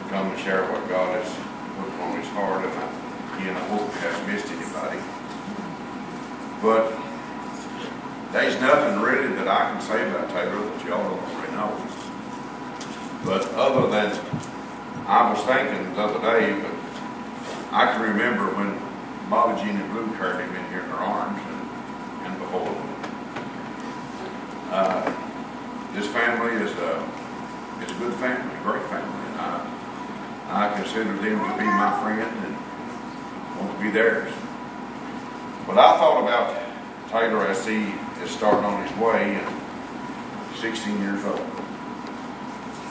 come and share what God has put on his heart, and I hope he hasn't missed anybody. But there's nothing really that I can say about Taylor that y'all don't already know. But other than, I was thinking the other day, but I can remember when Bobby Jean and Blue carried him in here in their arms, and before. This family is a good family, a great family, and I consider them to be my friend and want to be theirs. But I thought about Taylor as he is starting on his way, and 16 years old.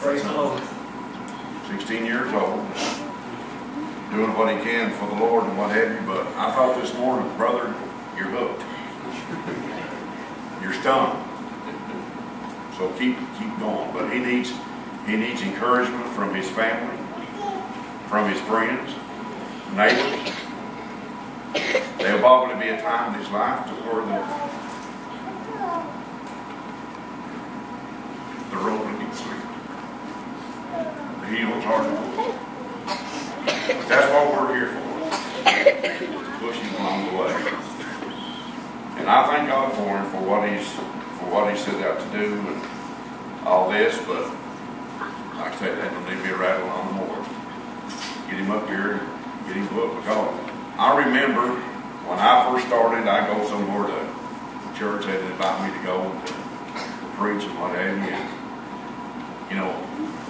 Praise the Lord. 16 years old, doing what he can for the Lord and what have you. But I thought this morning, brother, you're hooked. You're stung. So keep going. But he needs encouragement from his family, from his friends, neighbors. There'll probably be a time in his life to where the road will get slick. The heels are to pull. But that's what we're here for. To push him along the way. And I thank God for him for what he set out to do and all this, but like I said, that don't need to be a rattle on more. Get him up here, get him booked, because I remember when I first started, I go somewhere to church, they'd invite me to go to preach and what have you. You know,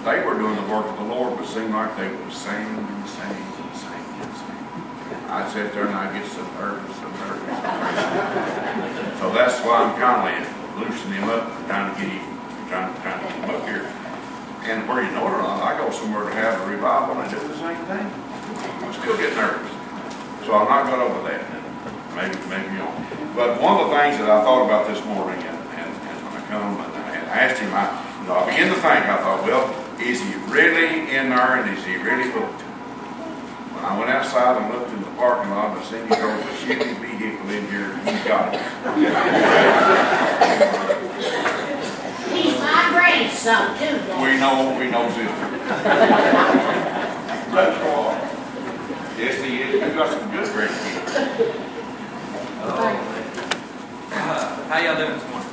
they were doing the work of the Lord, but it seemed like they were saying and saying and saying and saying. I'd sit there and I'd get so nervous. So that's why I'm kind of loosening him up, trying to get him up here. And where you know it or not, I go somewhere to have a revival and do the same thing. I still get nervous. So I'm not got over that. Maybe you know. But one of the things that I thought about this morning, and when I come and I asked him, I began to think, I thought, well, is he really in there and is he really hooked? When I went outside and looked in the parking lot and I seen he drove a Chevy vehicle in here, he's got it. He's my grandson too, Dad. We know, sister. That's right. Yes, he is. We've got some good grandkids. How y'all doing this morning?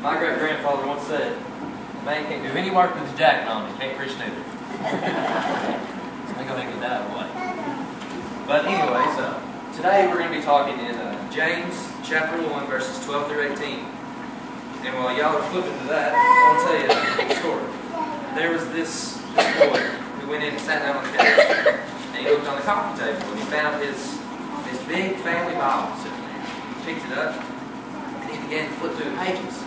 My great-grandfather once said, a man can't do any work with his jacket on, he can't preach neither. I'm going to get that away. But anyways, today we're going to be talking in James chapter 1, verses 12 through 18. And while y'all are flipping to that, I want to tell you a story. There was this boy who went in and sat down on the couch, and he looked on the coffee table, and he found his big family Bible sitting there. He picked it up, and he began to flip through the pages.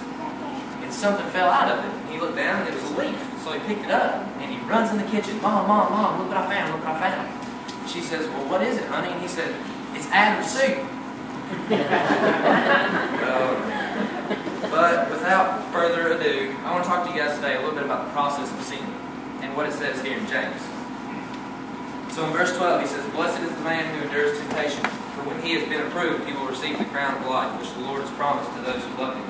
And something fell out of it. He looked down, and it was a leaf. So he picked it up, and he runs in the kitchen. Mom, look what I found, look what I found. She says, well, what is it, honey? And he said, it's Adam's soup. But without further ado, I want to talk to you guys today a little bit about the process of sin and what it says here in James. So in verse 12 he says, blessed is the man who endures temptation, for when he has been approved he will receive the crown of life which the Lord has promised to those who love him.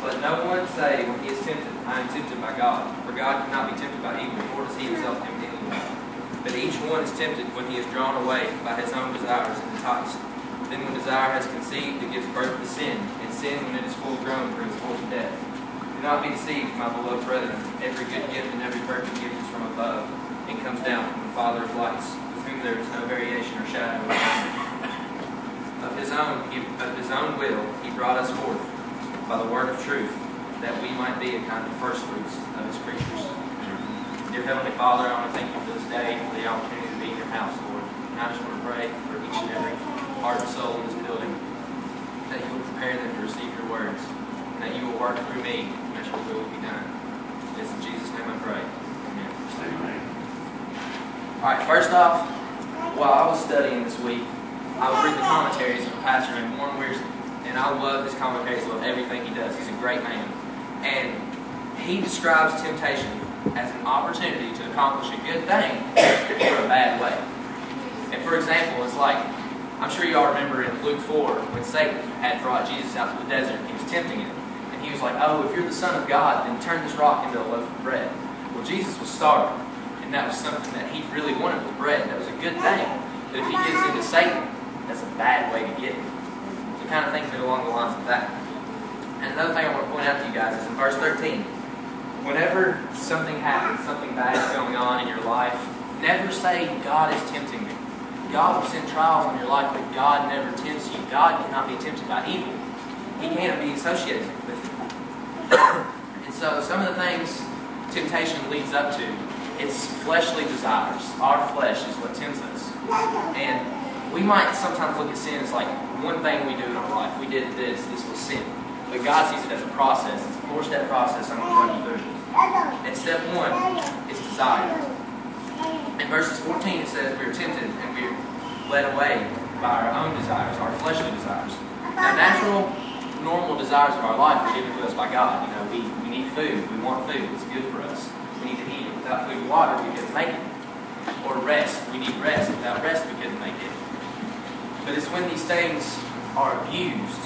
Let no one say when he is tempted, I am tempted by God, for God cannot be tempted by evil, nor does he himself tempt anyone. But each one is tempted when he is drawn away by his own desires and enticed. Then when desire has conceived, it gives birth to sin, and sin, when it is full grown, brings forth death. Do not be deceived, my beloved brethren. Every good gift and every perfect gift is from above, and comes down from the Father of lights, with whom there is no variation or shadow of turning. Of his own will, he brought us forth by the word of truth, that we might be a kind of first fruits of his creatures. Dear Heavenly Father, I want to thank you for this day, for the opportunity to be in your house, Lord. And I just want to pray for each and every heart and soul in this building, that you will prepare them to receive your words, and that you will work through me, and that your will be done. It's in Jesus' name I pray. Amen. Amen. Alright, first off, while I was studying this week, I was reading the commentaries of a pastor named Warren Wiersbe, and I love his commentaries, love everything he does. He's a great man. And he describes temptation as an opportunity to accomplish a good thing for a bad way. And for example, it's like, I'm sure you all remember in Luke 4, when Satan had brought Jesus out to the desert, he was tempting him. And he was like, oh, if you're the Son of God, then turn this rock into a loaf of bread. Well, Jesus was starving, and that was something that he really wanted was bread. That was a good thing. But if he gives into Satan, that's a bad way to get it. So kind of think along the lines of that. And another thing I want to point out to you guys is in verse 13. Whenever something happens, something bad is going on in your life, never say, God is tempting me. God will send trials in your life, but God never tempts you. God cannot be tempted by evil. He cannot be associated with it. And so some of the things temptation leads up to, it's fleshly desires. Our flesh is what tempts us. And we might sometimes look at sin as like one thing we do in our life. We did this was sin. But God sees it as a process. It's a 4-step process I'm going to run you through. And step 1 is desire. In verses 14 it says we are tempted and we are led away by our own desires, our fleshly desires. Now natural, normal desires of our life are given to us by God. You know, we need food, we want food, it's good for us. We need to eat it. Without food and water we couldn't make it. Or rest, we need rest. Without rest we couldn't make it. But it's when these things are abused,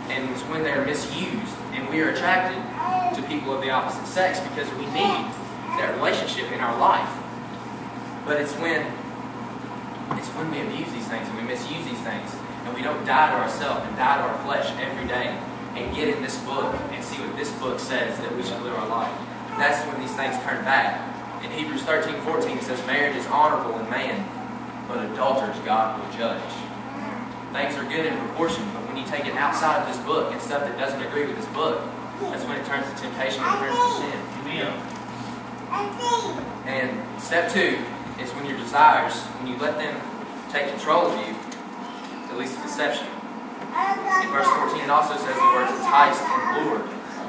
and it's when they're misused, and we are attracted to people of the opposite sex because we need that relationship in our life. But it's when we abuse these things and we misuse these things, and we don't die to ourselves and die to our flesh every day and get in this book and see what this book says that we should live our life. That's when these things turn bad. In Hebrews 13:14 it says, marriage is honorable in man, but adulterers God will judge. Things are good in proportion, but when you take it outside of this book and stuff that doesn't agree with this book, that's when it turns to temptation and turns to sin. And step 2 is when your desires, when you let them take control of you, at least a deception. In verse 14 it also says the words enticed and lured,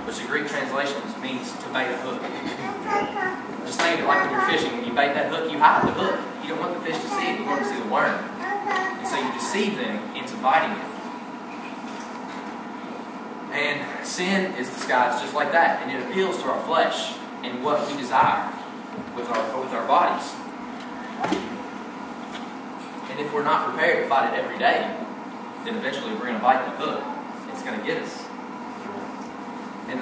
which the Greek translation means to bait a hook. Just think of it like when you're fishing. When you bait that hook, you hide the hook. You don't want the fish to see it, you want them to see the worm. And so you deceive them into biting it. And sin is disguised just like that, and it appeals to our flesh and what we desire with our bodies. And if we're not prepared to fight it every day, then eventually we're going to bite the hook. It's going to get us. And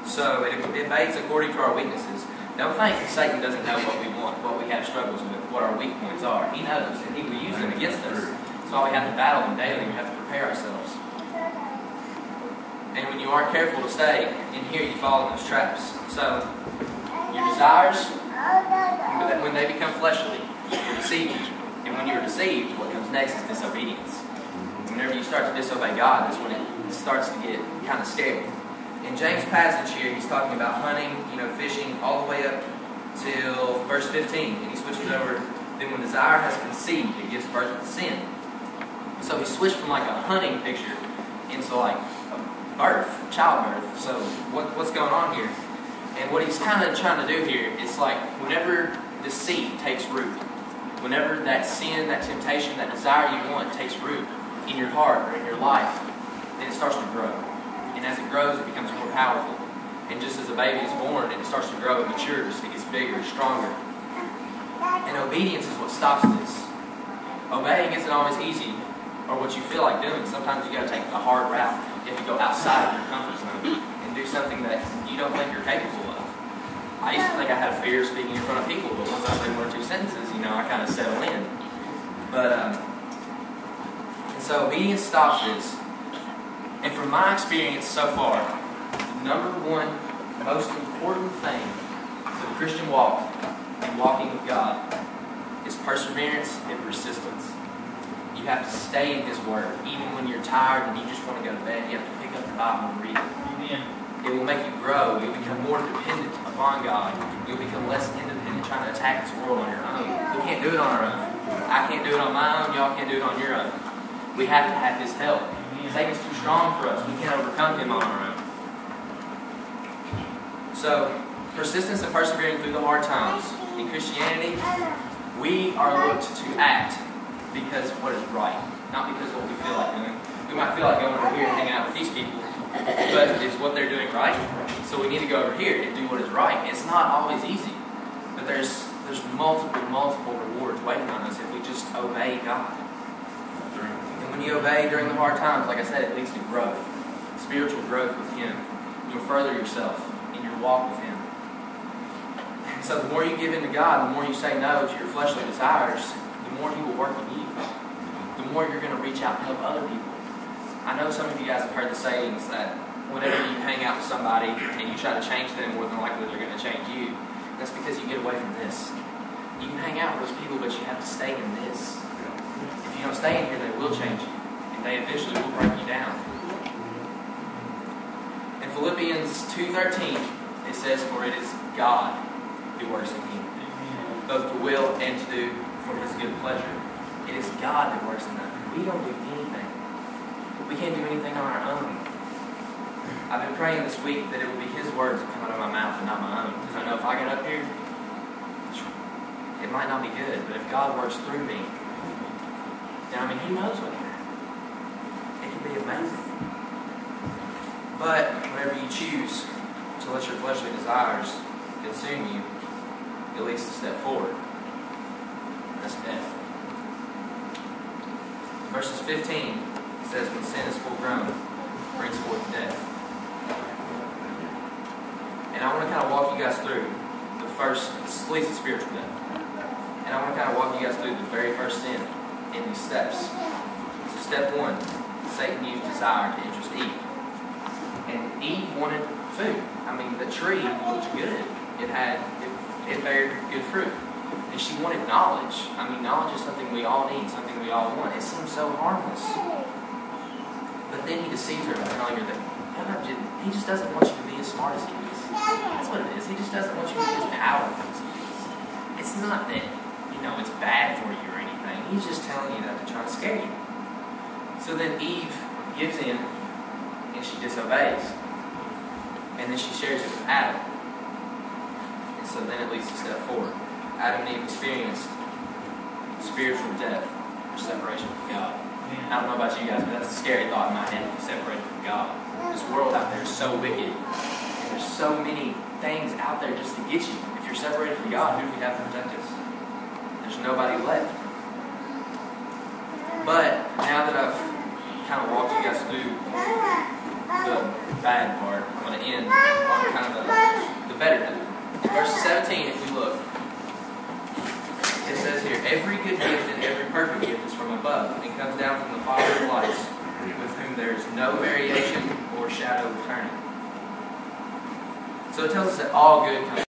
so it invades according to our weaknesses. Don't think that Satan doesn't know what we want, what we have struggles with, what our weak points are. He knows, and he will use them against us. That's why we have to battle them daily. We have to prepare ourselves. And when you aren't careful to stay in here, you fall in those traps. So your desires, when they become fleshly, will deceive you. And when you're deceived, what comes next is disobedience. Whenever you start to disobey God, that's when it starts to get kind of scary. In James' passage here, he's talking about hunting, fishing, all the way up till verse 15. And he switches over, then when desire has conceived, it gives birth to sin. So he switched from like a hunting picture into like a birth, childbirth. So what's going on here? And what he's kind of trying to do here is like whenever the seed takes root, whenever that sin, that temptation, that desire you want takes root in your heart or in your life, then it starts to grow. And as it grows, it becomes more powerful. And just as a baby is born and it starts to grow, it matures, it gets bigger, stronger. And obedience is what stops this. Obeying isn't always easy, or what you feel like doing. Sometimes you got to take the hard route. You have to go outside of your comfort zone and do something that you don't think you're capable of. I used to think I had a fear of speaking in front of people, but once I say 1 or 2 sentences, I kind of settle in. But and so obedience stops this. And from my experience so far, the number one most important thing to the Christian walk and walking with God is perseverance and persistence. You have to stay in His Word. Even when you're tired and you just want to go to bed, you have to pick up the Bible and read it. Amen. It will make you grow. You'll become more dependent upon God. You'll become less independent trying to attack this world on your own. We can't do it on our own. I can't do it on my own. Y'all can't do it on your own. We have to have His help. Satan's too strong for us. We can't overcome him on our own. So, persistence and persevering through the hard times. In Christianity, we are looked to act because what is right, not because what we feel like doing. We might feel like going over here and hanging out with these people, but is what they're doing right? So we need to go over here and do what is right. It's not always easy, but there's multiple rewards waiting on us if we just obey God. When you obey during the hard times, like I said, it leads to growth, spiritual growth with Him. You'll further yourself in your walk with Him. And so the more you give in to God, the more you say no to your fleshly desires, the more He will work in you. The more you're going to reach out and help other people. I know some of you guys have heard the sayings that whenever you hang out with somebody and you try to change them, more than likely they're going to change you. That's because you get away from this. You can hang out with those people, but you have to stay in this. If you don't stay in here, they will change you. And they eventually will break you down. In Philippians 2:13, it says, "For it is God who works in you, both to will and to do for His good pleasure." It is God that works in us. We don't do anything. We can't do anything on our own. I've been praying this week that it would be His words that come out of my mouth and not my own. Because I know if I get up here, it might not be good. But if God works through me, then He knows what can happen. It can be amazing. But whenever you choose to let your fleshly desires consume you, it leads to step forward. That's death. Verses 15 says, "When sin is full grown, it brings forth death." And I want to kind of walk you guys through the first, this leads to spiritual death. And I want to kind of walk you guys through the very first sin in these steps. So step 1, Satan used desire to interest Eve. And Eve wanted food. The tree looked good. It bared good fruit. And she wanted knowledge. Knowledge is something we all need, something we all want. It seems so harmless. But then he deceives her by telling her that He just doesn't want you to be as smart as He is. That's what it is. He just doesn't want you to be as powerful as He is. It's not that, it's bad for you or anything. He's just telling you that to try to scare you. So then Eve gives in and she disobeys. And then she shares it with Adam. And so then it leads to step 4. Adam and Eve experienced spiritual death or separation from God. I don't know about you guys, but that's a scary thought in my head, to be separated from God. This world out there is so wicked. And there's so many things out there just to get you. If you're separated from God, who do we have to protect us? There's nobody left. But now that I've kind of walked you guys through the bad part, I'm going to end on kind of the better note. Verse 17, if we look, it says here, "Every good gift and every perfect gift is from above, and comes down from the Father of lights, with whom there is no variation or shadow of turning." So it tells us that all good comes